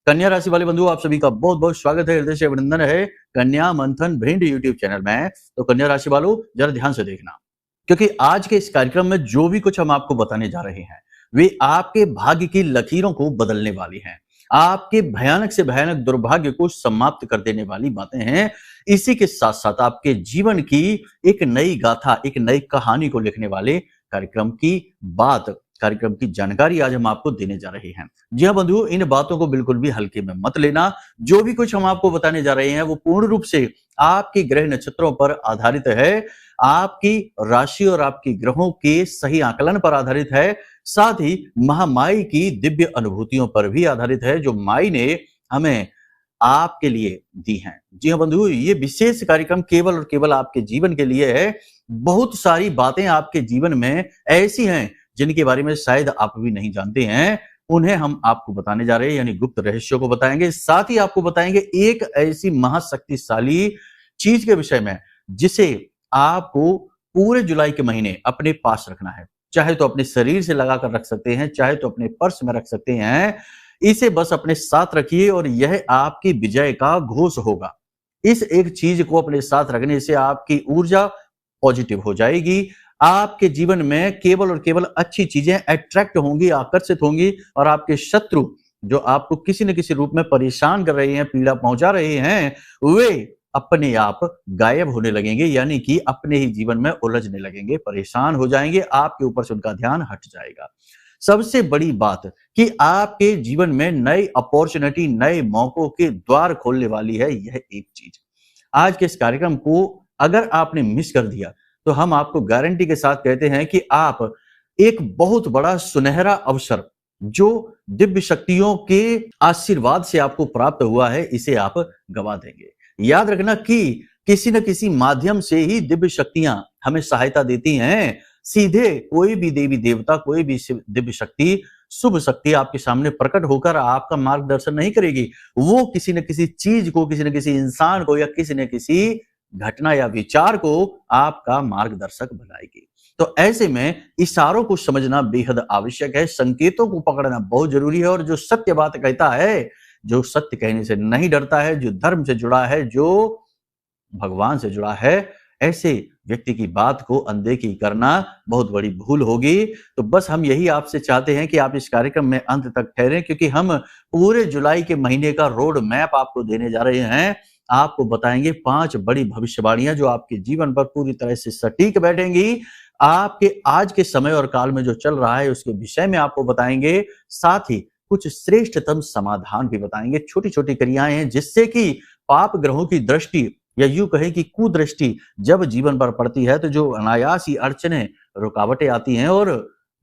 कन्या राशि वाले बंधु, आप सभी का बहुत बहुत स्वागत है, हृदय से अभिनंदन है कन्या मंथन भिंड यूट्यूब चैनल में। तो कन्या राशि वालों, जरा ध्यान से देखना, क्योंकि आज के इस कार्यक्रम में जो भी कुछ हम आपको बताने जा रहे हैं वे आपके भाग्य की लकीरों को बदलने वाली हैं। आपके भयानक से भयानक दुर्भाग्य को समाप्त कर देने वाली बातें हैं। इसी के साथ साथ आपके जीवन की एक नई गाथा, एक नई कहानी को लिखने वाले कार्यक्रम की जानकारी आज हम आपको देने जा रहे हैं। जी हाँ बंधुओं, इन बातों को बिल्कुल भी हल्के में मत लेना। जो भी कुछ हम आपको बताने जा रहे हैं वो पूर्ण रूप से आपके ग्रह नक्षत्रों पर आधारित है, आपकी राशि और आपकी ग्रहों के सही आकलन पर आधारित है, साथ ही महामाई की दिव्य अनुभूतियों पर भी आधारित है, जो माई ने हमें आपके लिए दी हैं। जी हाँ बंधुओं, ये विशेष कार्यक्रम केवल और केवल आपके जीवन के लिए है। बहुत सारी बातें आपके जीवन में ऐसी हैं जिनके बारे में शायद आप भी नहीं जानते हैं, उन्हें हम आपको बताने जा रहे हैं, यानी गुप्त रहस्यों को बताएंगे। साथ ही आपको बताएंगे एक ऐसी महाशक्तिशाली चीज के विषय में जिसे आपको पूरे जुलाई के महीने अपने पास रखना है। चाहे तो अपने शरीर से लगाकर रख सकते हैं, चाहे तो अपने पर्स में रख सकते हैं। इसे बस अपने साथ रखिए और यह आपकी विजय का घोष होगा। इस एक चीज को अपने साथ रखने से आपकी ऊर्जा पॉजिटिव हो जाएगी। आपके जीवन में केवल और केवल अच्छी चीजें अट्रैक्ट होंगी, आकर्षित होंगी, और आपके शत्रु जो आपको किसी न किसी रूप में परेशान कर रहे हैं, पीड़ा पहुंचा रहे हैं, वे अपने आप गायब होने लगेंगे, यानी कि अपने ही जीवन में उलझने लगेंगे, परेशान हो जाएंगे, आपके ऊपर से उनका ध्यान हट जाएगा। सबसे बड़ी बात कि आपके जीवन में नई अपॉर्चुनिटी, नए मौकों के द्वार खोलने वाली है यह एक चीज। आज के इस कार्यक्रम को अगर आपने मिस कर दिया तो हम आपको गारंटी के साथ कहते हैं कि आप एक बहुत बड़ा सुनहरा अवसर जो दिव्य शक्तियों के आशीर्वाद से आपको प्राप्त हुआ है, इसे आप गवा देंगे। याद रखना कि किसी न किसी माध्यम से ही दिव्य शक्तियां हमें सहायता देती हैं। सीधे कोई भी देवी देवता, कोई भी दिव्य शक्ति, शुभ शक्ति आपके सामने प्रकट होकर आपका मार्गदर्शन नहीं करेगी। वो किसी न किसी चीज को, किसी न किसी इंसान को, या किसी न किसी घटना या विचार को आपका मार्गदर्शक बनाएगी। तो ऐसे में इशारों को समझना बेहद आवश्यक है, संकेतों को पकड़ना बहुत जरूरी है। और जो सत्य बात कहता है, जो सत्य कहने से नहीं डरता है, जो धर्म से जुड़ा है, जो भगवान से जुड़ा है, ऐसे व्यक्ति की बात को अनदेखी करना बहुत बड़ी भूल होगी। तो बस हम यही आपसे चाहते हैं कि आप इस कार्यक्रम में अंत तक ठहरें, क्योंकि हम पूरे जुलाई के महीने का रोड मैप आपको देने जा रहे हैं। आपको बताएंगे 5 बड़ी भविष्यवाणियां जो आपके जीवन पर पूरी तरह से सटीक बैठेंगी। आपके आज के समय और काल में जो चल रहा है उसके विषय में आपको बताएंगे। साथ ही कुछ श्रेष्ठतम समाधान भी बताएंगे। छोटी छोटी क्रियाएं हैं जिससे कि पाप ग्रहों की दृष्टि, या यूं कहे कि कुदृष्टि जब जीवन पर पड़ती है तो जो अनायास ही अड़चने, रुकावटें आती हैं और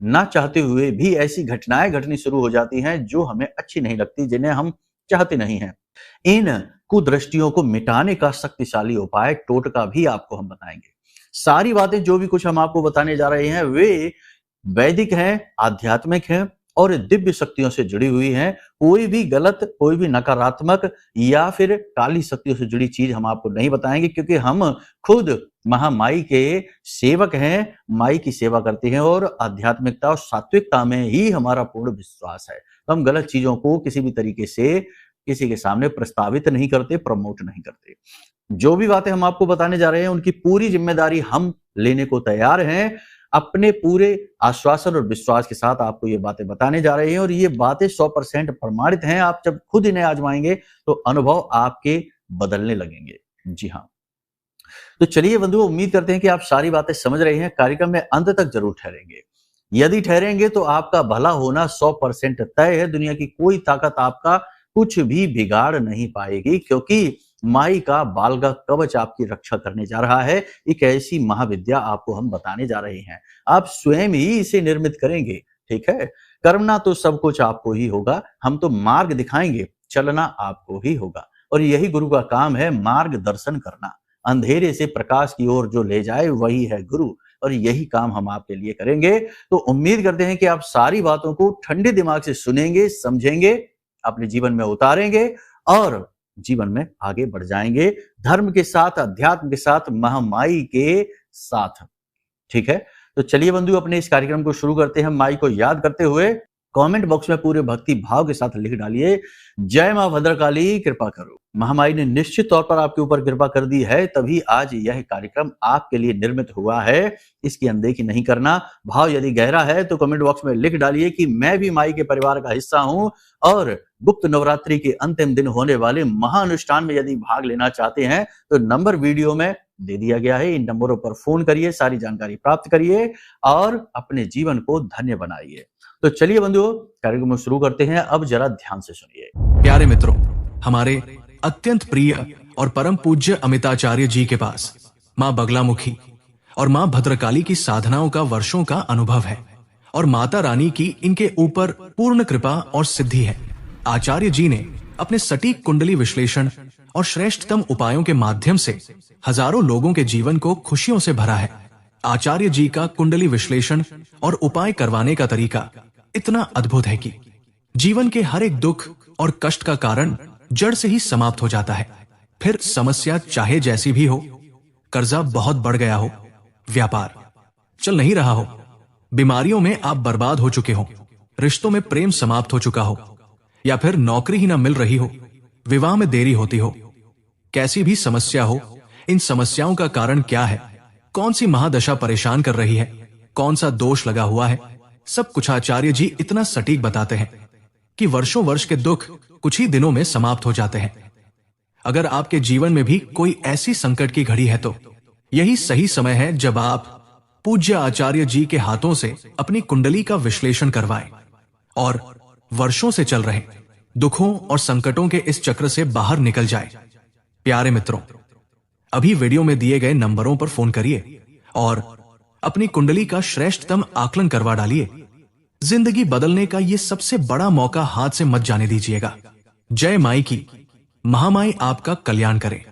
ना चाहते हुए भी ऐसी घटनाएं घटनी शुरू हो जाती हैं जो हमें अच्छी नहीं लगती, जिन्हें हम चाहते नहीं हैं। इन कुदृष्टियों को मिटाने का शक्तिशाली उपाय, टोटका भी आपको हम बताएंगे। सारी बातें जो भी कुछ हम आपको बताने जा रहे हैं वे वैदिक हैं, आध्यात्मिक हैं और दिव्य शक्तियों से जुड़ी हुई हैं। कोई भी गलत, कोई भी नकारात्मक या फिर काली शक्तियों से जुड़ी चीज हम आपको नहीं बताएंगे, क्योंकि हम खुद महामाई के सेवक हैं, माई की सेवा करते हैं और आध्यात्मिकता और सात्विकता में ही हमारा पूर्ण विश्वास है। तो हम गलत चीजों को किसी भी तरीके से किसी के सामने प्रस्तावित नहीं करते, प्रमोट नहीं करते। जो भी बातें हम आपको बताने जा रहे हैं उनकी पूरी जिम्मेदारी हम लेने को तैयार हैं। अपने पूरे आश्वासन और विश्वास के साथ आपको ये बातें बताने जा रहे हैं, और ये बातें 100% प्रमाणित हैं। आप जब खुद इन्हें आजमाएंगे तो अनुभव आपके बदलने लगेंगे। जी हाँ, तो चलिए बंधुओं, उम्मीद करते हैं कि आप सारी बातें समझ रहे हैं। कार्यक्रम में अंत तक जरूर ठहरेंगे। यदि ठहरेंगे तो आपका भला होना 100% तय है। दुनिया की कोई ताकत आपका कुछ भी बिगाड़ नहीं पाएगी, क्योंकि माई का बालगा कवच आपकी रक्षा करने जा रहा है। एक ऐसी महाविद्या आपको हम बताने जा रहे हैं, आप स्वयं ही इसे निर्मित करेंगे। ठीक है, करना तो सब कुछ आपको ही होगा, हम तो मार्ग दिखाएंगे, चलना आपको ही होगा। और यही गुरु का काम है, मार्गदर्शन करना। अंधेरे से प्रकाश की ओर जो ले जाए वही है गुरु, और यही काम हम आपके लिए करेंगे। तो उम्मीद करते हैं कि आप सारी बातों को ठंडे दिमाग से सुनेंगे, समझेंगे, अपने जीवन में उतारेंगे और जीवन में आगे बढ़ जाएंगे, धर्म के साथ, अध्यात्म के साथ, महामाई के साथ। ठीक है, तो चलिए बंधु, अपने इस कार्यक्रम को शुरू करते हैं माई को याद करते हुए। कमेंट बॉक्स में पूरे भक्ति भाव के साथ लिख डालिए, जय मां भद्रकाली कृपा करो। महामाई ने निश्चित तौर पर आपके ऊपर कृपा कर दी है, तभी आज यह कार्यक्रम आपके लिए निर्मित हुआ है। इसकी अनदेखी नहीं करना। भाव यदि गहरा है तो कमेंट बॉक्स में लिख डालिए कि मैं भी माई के परिवार का हिस्सा हूं और गुप्त नवरात्रि के अंतिम दिन होने वाले महाअनुष्ठान में यदि भाग लेना चाहते हैं तो नंबर वीडियो में दे दिया गया है। इन नंबरों पर फोन करिए, सारी जानकारी प्राप्त करिए और अपने जीवन को धन्य बनाइए। तो चलिए बंधुओं, कार्यक्रम शुरू करते हैं। अब जरा ध्यान से सुनिए। प्यारे मित्रों, हमारे अत्यंत प्रिय और परम पूज्य अमिताचार्य जी के पास माँ बगलामुखी और माँ भद्रकाली की साधनाओं का वर्षों का अनुभव है और माता रानी की इनके ऊपर पूर्ण कृपा और सिद्धि है। आचार्य जी ने अपने सटीक कुंडली विश्लेषण और श्रेष्ठतम उपायों के माध्यम से हजारों लोगों के जीवन को खुशियों से भरा है। आचार्य जी का कुंडली विश्लेषण और उपाय करवाने का तरीका इतना अद्भुत है कि जीवन के हर एक दुख और कष्ट का कारण जड़ से ही समाप्त हो जाता है। फिर समस्या चाहे जैसी भी हो, कर्जा बहुत बढ़ गया हो, व्यापार चल नहीं रहा हो, बीमारियों में आप बर्बाद हो चुके हो, रिश्तों में प्रेम समाप्त हो चुका हो, या फिर नौकरी ही ना मिल रही हो, विवाह में देरी होती हो, कैसी भी समस्या हो, इन समस्याओं का कारण क्या है, कौन सी महादशा परेशान कर रही है, कौन सा दोष लगा हुआ है, सब कुछ आचार्य जी इतना सटीक बताते हैं कि वर्षों वर्ष के दुख कुछ ही दिनों में समाप्त हो जाते हैं। अगर आपके जीवन में भी कोई ऐसी संकट की घड़ी है तो यही सही समय है जब आप पूज्य आचार्य जी के हाथों से अपनी कुंडली का विश्लेषण करवाएं और वर्षों से चल रहे दुखों और संकटों के इस चक्र से बाहर निकल जाए। प्यारे मित्रों, अभी वीडियो में दिए गए नंबरों पर फोन करिए और अपनी कुंडली का श्रेष्ठतम आकलन करवा डालिए। जिंदगी बदलने का ये सबसे बड़ा मौका हाथ से मत जाने दीजिएगा। जय माई की। महामाई आपका कल्याण करे।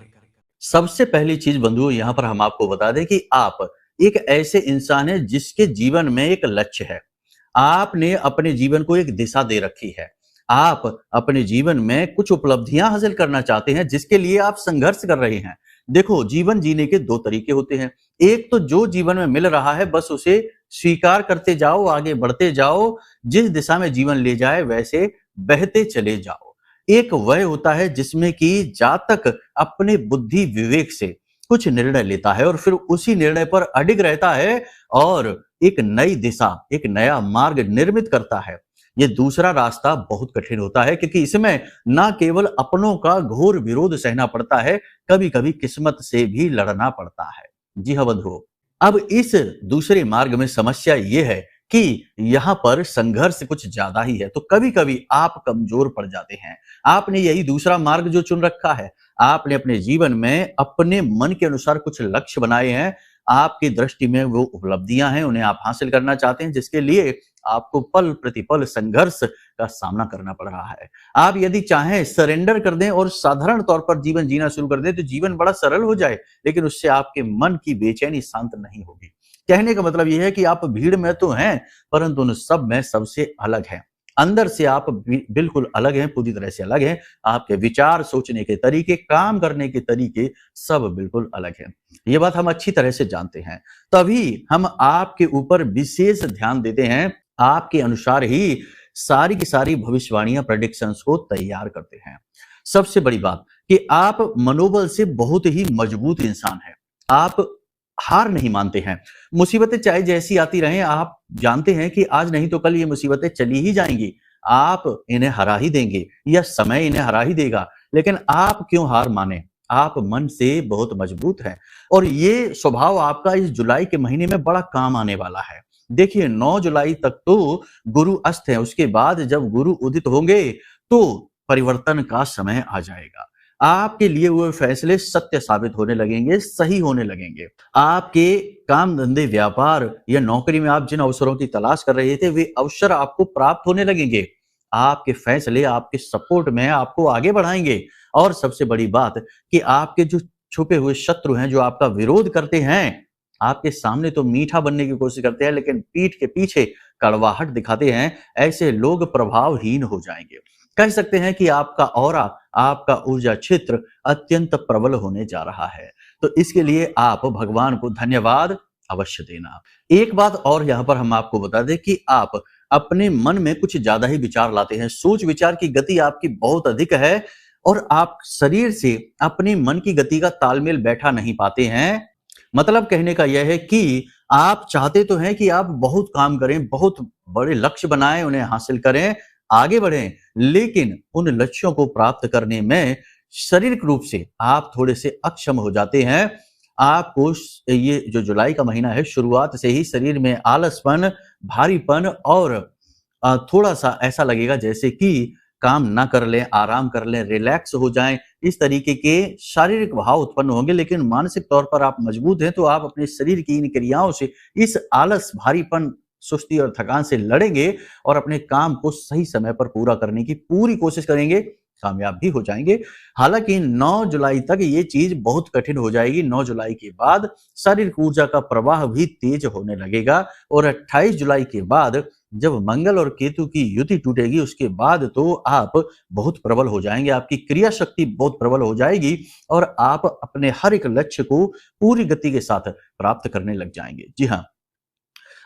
सबसे पहली चीज बंधुओं, यहां पर हम आपको बता दें कि आप एक ऐसे इंसान हैं जिसके जीवन में एक लक्ष्य है। आपने अपने जीवन को एक दिशा दे रखी है। आप अपने जीवन में कुछ उपलब्धियां हासिल करना चाहते हैं जिसके लिए आप संघर्ष कर रहे हैं। देखो, जीवन जीने के दो तरीके होते हैं। एक तो जो जीवन में मिल रहा है बस उसे स्वीकार करते जाओ, आगे बढ़ते जाओ, जिस दिशा में जीवन ले जाए वैसे बहते चले जाओ। एक वह होता है जिसमें कि जातक अपने बुद्धि विवेक से कुछ निर्णय लेता है और फिर उसी निर्णय पर अडिग रहता है और एक नई दिशा, एक नया मार्ग निर्मित करता है। ये दूसरा रास्ता बहुत कठिन होता है क्योंकि इसमें न केवल अपनों का घोर विरोध सहना पड़ता है, कभी कभी किस्मत से भी लड़ना पड़ता है। जी हाँ बंधुओं, अब इस दूसरे मार्ग में समस्या ये है कि यहाँ पर संघर्ष कुछ ज्यादा ही है, तो कभी कभी आप कमजोर पड़ जाते हैं। आपने यही दूसरा मार्ग जो चुन रखा है, आपने अपने जीवन में अपने मन के अनुसार कुछ लक्ष्य बनाए हैं, आपकी दृष्टि में वो उपलब्धियां हैं, उन्हें आप हासिल करना चाहते हैं, जिसके लिए आपको पल प्रतिपल संघर्ष का सामना करना पड़ रहा है। आप यदि चाहें सरेंडर कर दें और साधारण तौर पर जीवन जीना शुरू कर दें तो जीवन बड़ा सरल हो जाए, लेकिन उससे आपके मन की बेचैनी शांत नहीं होगी। कहने का मतलब यह है कि आप भीड़ में तो हैं परंतु उन सब में सबसे अलग हैं। अंदर से आप बिल्कुल अलग हैं, पूरी तरह से अलग हैं। आपके विचार, सोचने के तरीके, काम करने के तरीके सब बिल्कुल अलग हैं। ये बात हम अच्छी तरह से जानते हैं, तभी हम आपके ऊपर विशेष ध्यान देते हैं, आपके अनुसार ही सारी की सारी भविष्यवाणियां, प्रेडिक्शंस को तैयार करते हैं। सबसे बड़ी बात कि आप मनोबल से बहुत ही मजबूत इंसान हैं। आप हार नहीं मानते हैं। मुसीबतें चाहे जैसी आती रहें, आप जानते हैं कि आज नहीं तो कल ये मुसीबतें चली ही जाएंगी। आप इन्हें हरा ही देंगे या समय इन्हें हरा ही देगा, लेकिन आप क्यों हार माने? आप मन से बहुत मजबूत हैं और ये स्वभाव आपका इस जुलाई के महीने में बड़ा काम आने वाला है। देखिए, 9 जुलाई तक तो गुरु अस्त है, उसके बाद जब गुरु उदित होंगे तो परिवर्तन का समय आ जाएगा। आपके लिए वो फैसले सत्य साबित होने लगेंगे, सही होने लगेंगे। आपके काम धंधे, व्यापार या नौकरी में आप जिन अवसरों की तलाश कर रहे थे, वे अवसर आपको प्राप्त होने लगेंगे। आपके फैसले आपके सपोर्ट में आपको आगे बढ़ाएंगे। और सबसे बड़ी बात कि आपके जो छुपे हुए शत्रु हैं, जो आपका विरोध करते हैं, आपके सामने तो मीठा बनने की कोशिश करते हैं लेकिन पीठ के पीछे कड़वाहट दिखाते हैं, ऐसे लोग प्रभावहीन हो जाएंगे। कह सकते हैं कि आपका ऑरा, आपका ऊर्जा क्षेत्र अत्यंत प्रबल होने जा रहा है। तो इसके लिए आप भगवान को धन्यवाद अवश्य देना। एक बात और यहाँ पर हम आपको बता दें कि आप अपने मन में कुछ ज्यादा ही विचार लाते हैं। सोच विचार की गति आपकी बहुत अधिक है और आप शरीर से अपने मन की गति का तालमेल बैठा नहीं पाते हैं। मतलब कहने का यह है कि आप चाहते तो हैं कि आप बहुत काम करें, बहुत बड़े लक्ष्य बनाएं, उन्हें हासिल करें, आगे बढ़ें, लेकिन उन लक्ष्यों को प्राप्त करने में शारीरिक रूप से आप थोड़े से अक्षम हो जाते हैं। आपको ये जो जुलाई का महीना है, शुरुआत से ही शरीर में आलसपन, भारीपन और थोड़ा-सा ऐसा लगेगा जैसे कि काम ना कर लें, आराम कर लें, रिलैक्स हो जाएँ, इस तरीके के शारीरिक भाव उत्पन्न होंगे। लेकिन मानसिक तौर पर आप मजबूत हैं, तो आप अपने शरीर की इन क्रियाओं से, इस आलस, भारीपन, सुस्ती और थकान से लड़ेंगे और अपने काम को सही समय पर पूरा करने की पूरी कोशिश करेंगे, कामयाब भी हो जाएँगे। हालाँकि 9 जुलाई तक ये चीज़ बहुत कठिन हो जाएगी। 9 जुलाई के बाद शारीरिक ऊर्जा का प्रवाह भी तेज होने लगेगा और 28 जुलाई के बाद जब मंगल और केतु की युति टूटेगी, उसके बाद तो आप बहुत प्रबल हो जाएंगे, आपकी क्रिया शक्ति बहुत प्रबल हो जाएगी और आप अपने हर एक लक्ष्य को पूरी गति के साथ प्राप्त करने लग जाएंगे। जी हाँ,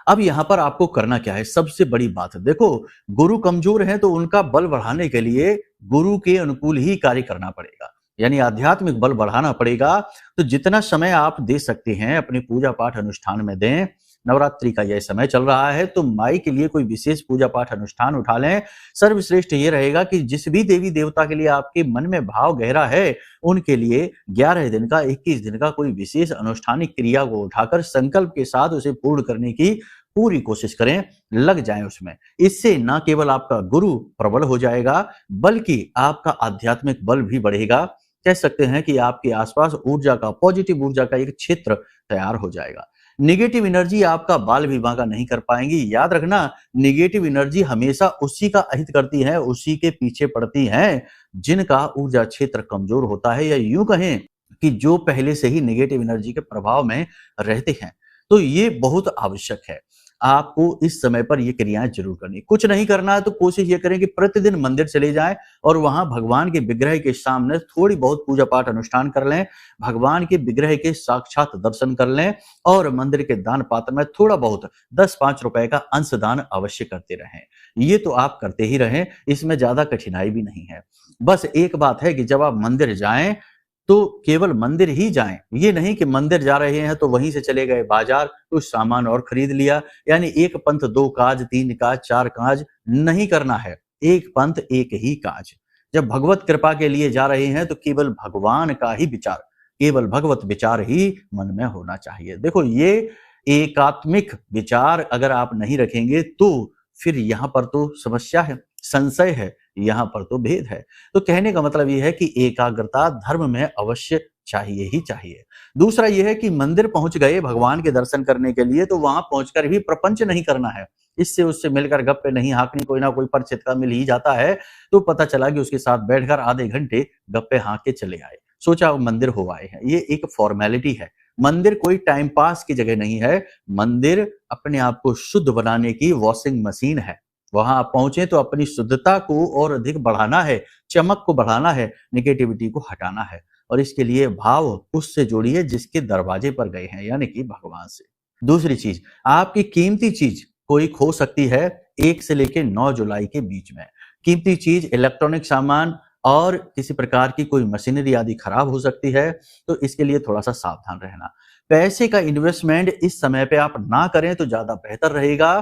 अब यहाँ पर आपको करना क्या है, सबसे बड़ी बात देखो, गुरु कमजोर है तो उनका बल बढ़ाने के लिए गुरु के अनुकूल ही कार्य करना पड़ेगा, यानी आध्यात्मिक बल बढ़ाना पड़ेगा। तो जितना समय आप दे सकते हैं अपने पूजा पाठ अनुष्ठान में दें। नवरात्रि का यह समय चल रहा है तो माई के लिए कोई विशेष पूजा पाठ अनुष्ठान उठा लें। सर्वश्रेष्ठ ये रहेगा कि जिस भी देवी देवता के लिए आपके मन में भाव गहरा है, उनके लिए 11 दिन का, 21 दिन का कोई विशेष अनुष्ठानिक क्रिया को उठाकर संकल्प के साथ उसे पूर्ण करने की पूरी कोशिश करें, लग जाएं उसमें। इससे न केवल आपका गुरु प्रबल हो जाएगा, बल्कि आपका आध्यात्मिक बल भी बढ़ेगा। कह सकते हैं कि आपके आसपास ऊर्जा का, पॉजिटिव ऊर्जा का एक क्षेत्र तैयार हो जाएगा। नेगेटिव एनर्जी आपका बाल विवाह नहीं कर पाएंगी। याद रखना, नेगेटिव एनर्जी हमेशा उसी का अहित करती है, उसी के पीछे पड़ती है जिनका ऊर्जा क्षेत्र कमजोर होता है, या यूं कहें कि जो पहले से ही नेगेटिव एनर्जी के प्रभाव में रहते हैं। तो ये बहुत आवश्यक है, आपको इस समय पर ये क्रियाएं जरूर करनी। कुछ नहीं करना है तो कोशिश ये करें कि प्रतिदिन मंदिर चले जाएं और वहां भगवान के विग्रह के सामने थोड़ी बहुत पूजा पाठ अनुष्ठान कर लें, भगवान के विग्रह के साक्षात दर्शन कर लें और मंदिर के दान पात्र में थोड़ा बहुत 10-5 रुपए का अंशदान अवश्य करते रहें। ये तो आप करते ही रहें, इसमें ज्यादा कठिनाई भी नहीं है। बस एक बात है कि जब आप मंदिर जाएं तो केवल मंदिर ही जाएं, ये नहीं कि मंदिर जा रहे हैं तो वहीं से चले गए बाजार, कुछ सामान और खरीद लिया। यानी एक पंथ दो काज, 3 काज, 4 काज नहीं करना है, एक पंथ एक ही काज। जब भगवत कृपा के लिए जा रहे हैं तो केवल भगवान का ही विचार, केवल भगवत विचार ही मन में होना चाहिए। देखो, ये एकात्मिक विचार अगर आप नहीं रखेंगे तो फिर यहाँ पर तो समस्या है, संशय है, यहाँ पर तो भेद है। तो कहने का मतलब यह है कि एकाग्रता धर्म में अवश्य चाहिए ही चाहिए। दूसरा यह है कि मंदिर पहुंच गए भगवान के दर्शन करने के लिए तो वहां पहुंचकर भी प्रपंच नहीं करना है, इससे उससे मिलकर गप्पे नहीं हाँकनी, कोई ना कोई परिचित का मिल ही जाता है तो पता चला कि उसके साथ बैठकर आधे घंटे गप्पे हाँक के चले आए, सोचा मंदिर हो आए हैं। ये एक फॉर्मेलिटी है। मंदिर कोई टाइम पास की जगह नहीं है, मंदिर अपने आप को शुद्ध बनाने की वॉशिंग मशीन है। वहां आप पहुंचे तो अपनी शुद्धता को और अधिक बढ़ाना है, चमक को बढ़ाना है, नेगेटिविटी को हटाना है और इसके लिए भाव उससे जोड़िए जिसके दरवाजे पर गए हैं, यानी कि भगवान से। दूसरी चीज, आपकी कीमती चीज कोई खो सकती है 1 से लेकर 9 जुलाई के बीच में। कीमती चीज, इलेक्ट्रॉनिक सामान और किसी प्रकार की कोई मशीनरी आदि खराब हो सकती है, तो इसके लिए थोड़ा सा सावधान रहना। पैसे का इन्वेस्टमेंट इस समय पे आप ना करें तो ज्यादा बेहतर रहेगा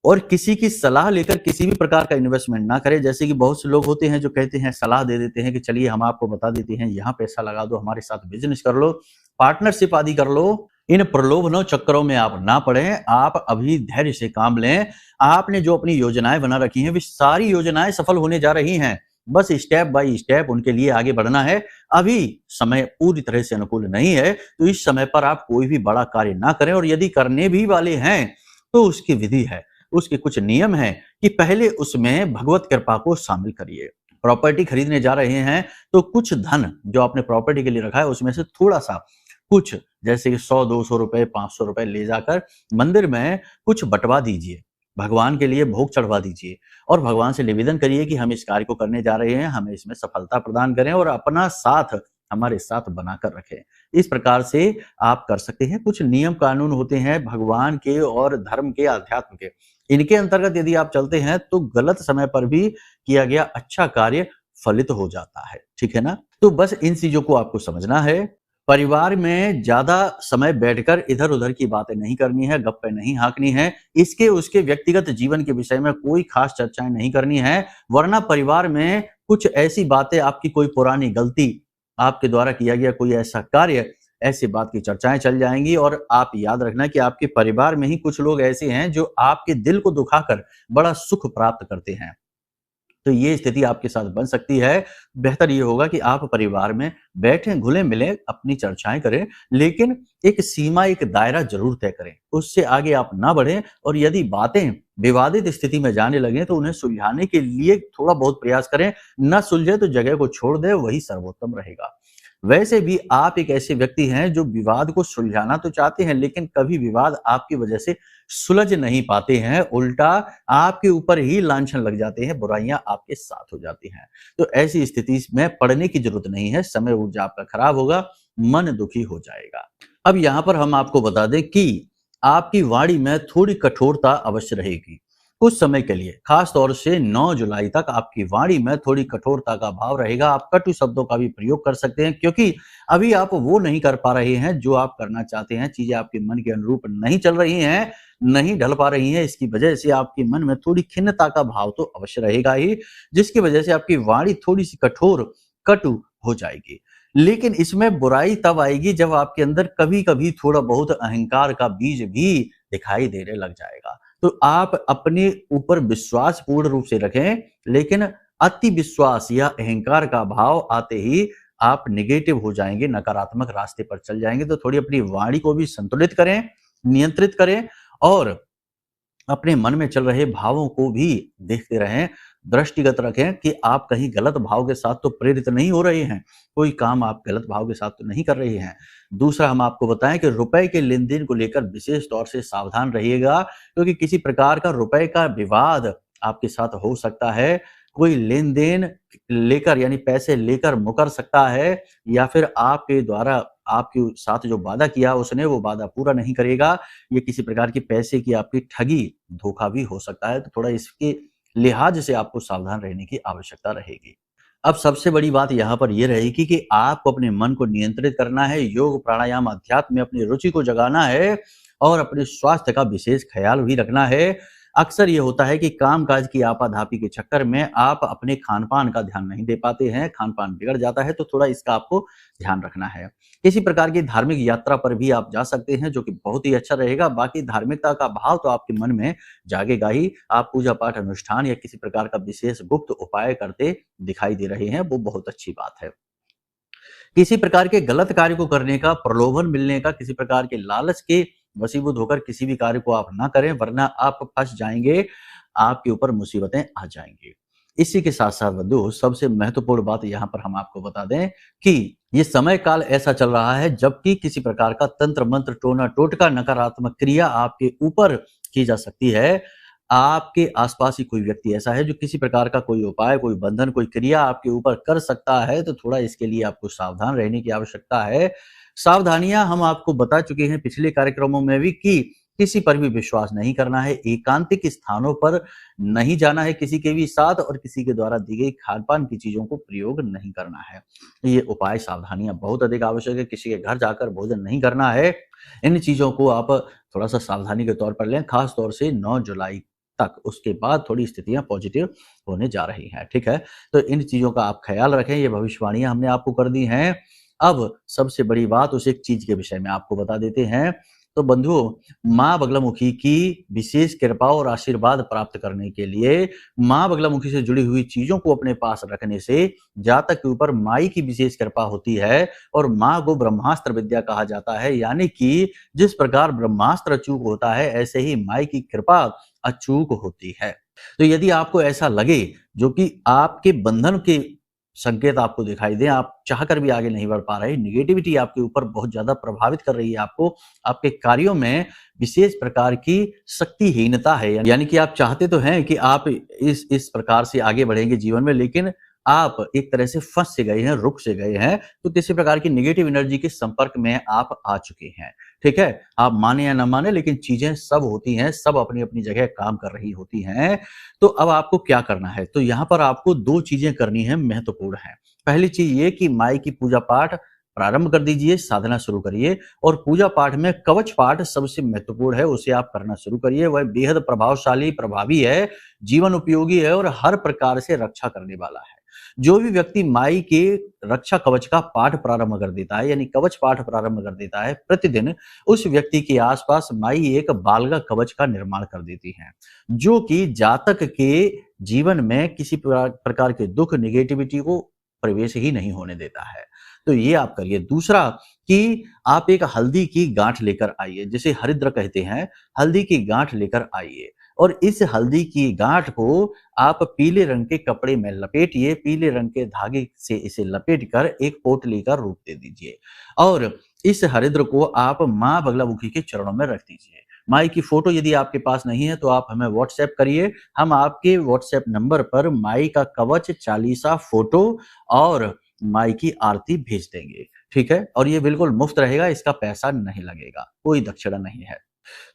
और किसी की सलाह लेकर किसी भी प्रकार का इन्वेस्टमेंट ना करें। जैसे कि बहुत से लोग होते हैं जो कहते हैं, सलाह दे देते हैं कि चलिए हम आपको बता देते हैं, यहाँ पैसा लगा दो, हमारे साथ बिजनेस कर लो, पार्टनरशिप आदि कर लो। इन प्रलोभनों चक्करों में आप ना पड़ें, आप अभी धैर्य से काम लें। आपने जो अपनी योजनाएं बना रखी हैं, वे सारी योजनाएं सफल होने जा रही हैं, बस स्टेप बाय स्टेप उनके लिए आगे बढ़ना है। अभी समय पूरी तरह से अनुकूल नहीं है, तो इस समय पर आप कोई भी बड़ा कार्य ना करें और यदि करने भी वाले हैं तो उसकी विधि है, उसके कुछ नियम हैं कि पहले उसमें भगवत कृपा को शामिल करिए। प्रॉपर्टी खरीदने जा रहे हैं तो कुछ धन जो आपने प्रॉपर्टी के लिए रखा है उसमें से थोड़ा सा, कुछ जैसे कि 100-200 रुपए, 500 रुपए ले जाकर मंदिर में कुछ बंटवा दीजिए, भगवान के लिए भोग चढ़वा दीजिए और भगवान से निवेदन करिए कि हम इस कार्य को करने जा रहे हैं, हमें इसमें सफलता प्रदान करें और अपना साथ हमारे साथ बनाकर रखें। इस प्रकार से आप कर सकते हैं। कुछ नियम कानून होते हैं भगवान के और धर्म के, अध्यात्म के, इनके अंतर्गत यदि आप चलते हैं तो गलत समय पर भी किया गया अच्छा कार्य फलित हो जाता है, ठीक है ना? तो बस इन चीजों को आपको समझना है। परिवार में ज्यादा समय बैठकर इधर-उधर की बातें नहीं करनी है, गप्पे नहीं हाँकनी है, इसके उसके व्यक्तिगत जीवन के विषय में कोई खास चर्चाएं नहीं करनी है, वरना परिवार में कुछ ऐसी बातें, आपकी कोई पुरानी गलती, आपके द्वारा किया गया कोई ऐसा कार्य, ऐसी बात की चर्चाएं चल जाएंगी। और आप याद रखना कि आपके परिवार में ही कुछ लोग ऐसे हैं जो आपके दिल को दुखाकर बड़ा सुख प्राप्त करते हैं। तो ये स्थिति आपके साथ बन सकती है। बेहतर ये होगा कि आप परिवार में बैठें, घुले-मिलें, अपनी चर्चाएँ करें, लेकिन एक सीमा, एक दायरा ज़रूर तय करें। उससे आगे आप ना बढ़ें और यदि बातें विवादित स्थिति में जाने लगें तो उन्हें सुलझाने के लिए थोड़ा बहुत प्रयास करें। ना सुलझे तो जगह को छोड़ दें, वही सर्वोत्तम रहेगा। वैसे भी आप एक ऐसे व्यक्ति हैं जो विवाद को सुलझाना तो चाहते हैं, लेकिन कभी विवाद आपकी वजह से सुलझ नहीं पाते हैं, उल्टा आपके ऊपर ही लांछन लग जाते हैं, बुराइयां आपके साथ हो जाती हैं। तो ऐसी स्थिति में पड़ने की जरूरत नहीं है, समय ऊर्जा आपका खराब होगा, मन दुखी हो जाएगा। अब यहाँ पर हम आपको बता दें कि आपकी वाणी में थोड़ी कठोरता अवश्य रहेगी कुछ समय के लिए। खास तौर से 9 जुलाई तक आपकी वाणी में थोड़ी कठोरता का भाव रहेगा। आप कटु शब्दों का भी प्रयोग कर सकते हैं, क्योंकि अभी आप वो नहीं कर पा रहे हैं जो आप करना चाहते हैं। चीजें आपके मन के अनुरूप नहीं चल रही हैं, नहीं ढल पा रही हैं। इसकी वजह से आपके मन में थोड़ी खिन्नता का भाव तो अवश्य रहेगा ही, जिसकी वजह से आपकी वाणी थोड़ी सी कठोर, कटु हो जाएगी। लेकिन इसमें बुराई तब आएगी जब आपके अंदर कभी-कभी थोड़ा बहुत अहंकार का बीज भी दिखाई देने लग जाएगा। तो आप अपने ऊपर विश्वास पूर्ण रूप से रखें, लेकिन अति विश्वास या अहंकार का भाव आते ही आप नेगेटिव हो जाएंगे, नकारात्मक रास्ते पर चल जाएंगे। तो थोड़ी अपनी वाणी को भी संतुलित करें, नियंत्रित करें और अपने मन में चल रहे भावों को भी देखते रहें, दृष्टिगत रखें कि आप कहीं गलत भाव के साथ तो प्रेरित नहीं हो रहे हैं, कोई काम आप गलत भाव के साथ तो नहीं कर रहे हैं। दूसरा, हम आपको बताएं कि रुपए के लेन-देन को लेकर विशेष तौर से सावधान रहिएगा, क्योंकि किसी प्रकार का रुपए का विवाद आपके साथ हो सकता है। कोई लेन-देन लेकर, यानी पैसे लेकर मुकर सकता है, या फिर आपके द्वारा आपके साथ जो वादा किया उसने वो वादा पूरा नहीं करेगा। ये किसी प्रकार की पैसे की आपकी ठगी, धोखा भी हो सकता है। तो थोड़ा इसके लिहाज से आपको सावधान रहने की आवश्यकता रहेगी। अब सबसे बड़ी बात यहाँ पर ये रहेगी कि आपको अपने मन को नियंत्रित करना है, योग, प्राणायाम, अध्यात्म में अपनी रुचि को जगाना है और अपने स्वास्थ्य का विशेष ख्याल भी रखना है। अक्सर ये होता है कि काम-काज की आपाधापी के चक्कर में आप अपने खान-पान का ध्यान नहीं दे पाते हैं, खान-पान बिगड़ जाता है, तो थोड़ा इसका आपको ध्यान रखना है। किसी प्रकार की धार्मिक यात्रा पर भी आप जा सकते हैं, जो कि बहुत ही अच्छा रहेगा। बाकी धार्मिकता का भाव तो आपके मन में जागेगा ही। आप पूजा-पाठ, अनुष्ठान या किसी प्रकार का विशेष गुप्त उपाय करते दिखाई दे रहे हैं, वो बहुत अच्छी बात है। किसी प्रकार के गलत कार्य को करने का, प्रलोभन मिलने का, किसी प्रकार के लालच के वशीभूत होकर किसी भी कार्य को आप ना करें, वरना आप फंस जाएंगे, आपके ऊपर मुसीबतें आ जाएंगी। इसी के साथ साथ बंधु, सबसे महत्वपूर्ण बात यहाँ पर हम आपको बता दें कि ये समय काल ऐसा चल रहा है जबकि किसी प्रकार का तंत्र मंत्र, टोना टोटका, नकारात्मक क्रिया आपके ऊपर की जा सकती है। आपके आसपास ही कोई व्यक्ति ऐसा है जो किसी प्रकार का कोई उपाय, कोई बंधन, कोई क्रिया आपके ऊपर कर सकता है, तो थोड़ा इसके लिए आपको सावधान रहने की आवश्यकता है। सावधानियां हम आपको बता चुके हैं पिछले कार्यक्रमों में भी कि किसी पर भी विश्वास नहीं करना है, एकांतिक स्थानों पर नहीं जाना है किसी के भी साथ, और किसी के द्वारा दी गई खान-पान की चीजों को प्रयोग नहीं करना है। ये उपाय, सावधानियां बहुत अधिक आवश्यक है। किसी के घर जाकर भोजन नहीं करना है। इन चीजों को आप थोड़ा सा सावधानी के तौर पर लें, खास तौर से 9 जुलाई तक। उसके बाद थोड़ी स्थितियां पॉजिटिव होने जा रही हैं, ठीक है? तो इन चीजों का आप ख्याल रखें। ये भविष्यवाणियां हमने आपको कर दी हैं। अब सबसे बड़ी बात, उस एक चीज के विषय में आपको बता देते हैं। तो बंधुओं, माँ बगलामुखी की विशेष कृपा और आशीर्वाद प्राप्त करने के लिए माँ बगलामुखी से जुड़ी हुई चीजों को अपने पास रखने से जातक के ऊपर माई की विशेष कृपा होती है। और माँ को ब्रह्मास्त्र विद्या कहा जाता है, यानी कि जिस प्रकार ब्रह्मास्त्र अचूक होता है, ऐसे ही माई की कृपा अचूक होती है। तो यदि आपको ऐसा लगे जो कि आपके बंधन के संकेत आपको दिखाई दे, आप चाहकर भी आगे नहीं बढ़ पा रहे, नेगेटिविटी आपके ऊपर बहुत ज्यादा प्रभावित कर रही है, आपको आपके कार्यों में विशेष प्रकार की शक्तिहीनता है, यानी कि आप चाहते तो हैं कि आप इस प्रकार से आगे बढ़ेंगे जीवन में, लेकिन आप एक तरह से फंस से गए हैं, रुक से गए हैं, तो किसी प्रकार की नेगेटिव एनर्जी के संपर्क में आप आ चुके हैं। ठीक है? आप माने या ना माने, लेकिन चीज़ें सब होती हैं, सब अपनी-अपनी जगह काम कर रही होती हैं। तो अब आपको क्या करना है? तो यहाँ पर आपको 2 चीज़ें करनी हैं, महत्वपूर्ण हैं। पहली चीज़ ये कि माई की पूजा पाठ प्रारंभ कर दीजिए, साधना शुरू करिए और पूजा पाठ में कवच पाठ सबसे महत्वपूर्ण है, उसे आप करना शुरू करिए। वह बेहद प्रभावशाली, प्रभावी है, जीवन उपयोगी है और हर प्रकार से रक्षा करने वाला है। जो भी व्यक्ति माई के रक्षा कवच का पाठ प्रारंभ कर देता है, यानी कवच पाठ प्रारंभ कर देता है प्रतिदिन, उस व्यक्ति के आसपास माई एक बालगा कवच का निर्माण कर देती है, जो कि जातक के जीवन में किसी प्रकार के दुख, नेगेटिविटी को प्रवेश ही नहीं होने देता है। तो ये आप करिए। दूसरा कि आप एक हल्दी की गांठ लेकर आइए, जिसे हरिद्र कहते हैं, हल्दी की गांठ लेकर आइए और इस हल्दी की गांठ को आप पीले रंग के कपड़े में लपेटिए, पीले रंग के धागे से इसे लपेटकर एक पोटली का रूप दे दीजिए और इस हरिद्र को आप माँ बगलामुखी के चरणों में रख दीजिए। माई की फोटो यदि आपके पास नहीं है तो आप हमें व्हाट्सएप करिए, हम आपके व्हाट्सएप नंबर पर माई का कवच, चालीसा, फोटो और माई की आरती भेज देंगे। ठीक है? और ये बिल्कुल मुफ्त रहेगा, इसका पैसा नहीं लगेगा, कोई दक्षिणा नहीं है।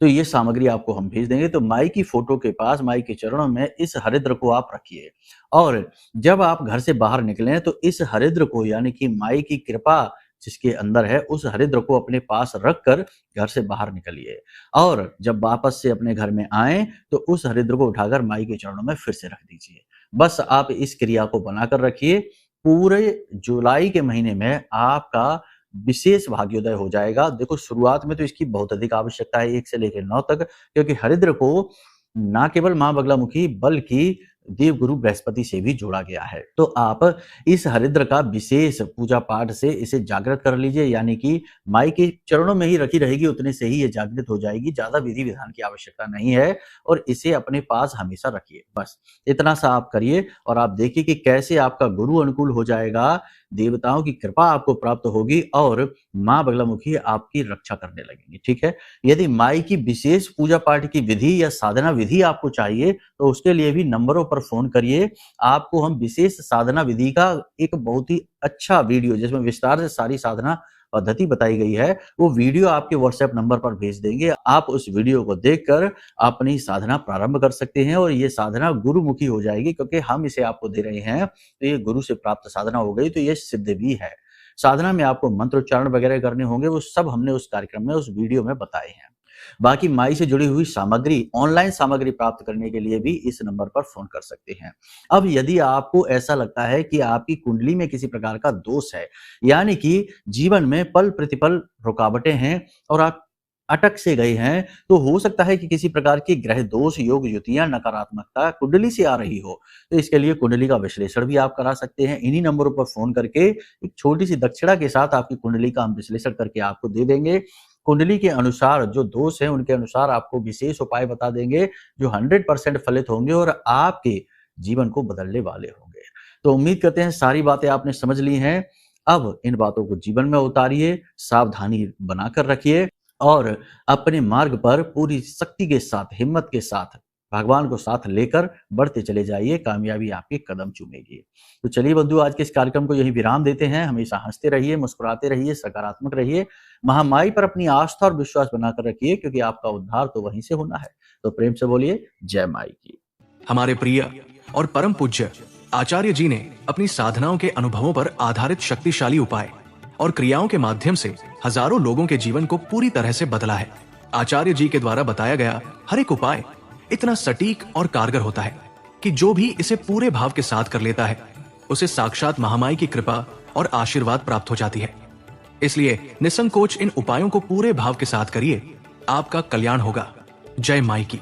तो ये सामग्री आपको हम भेज देंगे। तो माई की फोटो के पास, माई के चरणों में इस हरिद्र को आप रखिए और जब आप घर से बाहर निकलें तो इस हरिद्र को, यानी कि माई की कृपा जिसके अंदर है, उस हरिद्र को अपने पास रखकर घर से बाहर निकलिए और जब वापस से अपने घर में आएं तो उस हरिद्र को उठाकर माई के चरणों में फिर से रख दीजिए। बस आप इस क्रिया को बनाकर रखिए। पूरे जुलाई के महीने में आपका विशेष भाग्योदय हो जाएगा। देखो, शुरुआत में तो इसकी बहुत अधिक आवश्यकता है 1 से लेकर 9 तक, क्योंकि हरिद्र को ना केवल माँ बगलामुखी बल्कि देवगुरु बृहस्पति से भी जोड़ा गया है। तो आप इस हरिद्र का विशेष पूजा पाठ से इसे जागृत कर लीजिए, यानी कि माई के चरणों में ही रखी रहेगी, उतने से ही ये जागृत हो जाएगी। ज्यादा विधि विधान की आवश्यकता नहीं है और इसे अपने पास हमेशा रखिए। बस इतना सा आप करिए और आप देखिए कि कैसे आपका गुरु अनुकूल हो जाएगा, देवताओं की कृपा आपको प्राप्त होगी और माँ बगलामुखी आपकी रक्षा करने लगेंगी। ठीक है? यदि माई की विशेष पूजा पाठ की विधि या साधना विधि आपको चाहिए तो उसके लिए भी नंबरों पर फोन करिए। आपको हम विशेष साधना विधि का एक बहुत ही अच्छा वीडियो, जिसमें विस्तार से सारी साधना पद्धति बताई गई है, वो वीडियो आपके व्हाट्सएप नंबर पर भेज देंगे। आप उस वीडियो को देखकर अपनी साधना प्रारंभ कर सकते हैं और ये साधना गुरुमुखी हो जाएगी, क्योंकि हम इसे आपको दे रहे हैं तो ये गुरु से प्राप्त साधना हो गई, तो ये सिद्ध भी है। साधना में आपको मंत्रोच्चारण वगैरह करने होंगे, वो सब हमने उस कार्यक्रम में, उस वीडियो में बताए हैं। बाकी माई से जुड़ी हुई सामग्री, ऑनलाइन सामग्री प्राप्त करने के लिए भी इस नंबर पर फोन कर सकते हैं। अब यदि आपको ऐसा लगता है कि आपकी कुंडली में किसी प्रकार का दोष है, यानी कि जीवन में पल प्रतिपल रुकावटें हैं और आप अटक से गए हैं, तो हो सकता है कि किसी प्रकार की ग्रह दोष, योग युतियां, नकारात्मकता कुंडली से आ रही हो। तो इसके लिए कुंडली का विश्लेषण भी आप करा सकते हैं। इन्हीं नंबरों पर फोन करके एक छोटी सी दक्षिणा के साथ आपकी कुंडली का हम विश्लेषण करके आपको दे देंगे। कुंडली के अनुसार जो दोष है, उनके अनुसार आपको विशेष उपाय बता देंगे जो 100% फलित होंगे और आपके जीवन को बदलने वाले होंगे। तो उम्मीद करते हैं सारी बातें आपने समझ ली हैं। अब इन बातों को जीवन में उतारिए, सावधानी बनाकर रखिए और अपने मार्ग पर पूरी शक्ति के साथ, हिम्मत के साथ, भगवान को साथ लेकर बढ़ते चले जाइए। कामयाबी आपके कदम चूमेगी। तो चलिए बंधु, आज के इस कार्यक्रम को यहीं विराम देते हैं। हमेशा हंसते रहिए, मुस्कुराते रहिए, सकारात्मक रहिए, महामाई पर अपनी आस्था और विश्वास बनाकर रखिए, क्योंकि आपका उद्धार तो वहीं से होना है। तो प्रेम से बोलिए जय माई की। हमारे प्रिय और परम पूज्य आचार्य जी ने अपनी साधनाओं के अनुभवों पर आधारित शक्तिशाली उपाय और क्रियाओं के माध्यम से हजारों लोगों के जीवन को पूरी तरह से बदला है। आचार्य जी के द्वारा बताया गया हर एक उपाय इतना सटीक और कारगर होता है कि जो भी इसे पूरे भाव के साथ कर लेता है, उसे साक्षात महामाई की कृपा और आशीर्वाद प्राप्त हो जाती है। इसलिए निसंकोच इन उपायों को पूरे भाव के साथ करिए, आपका कल्याण होगा। जय माई की।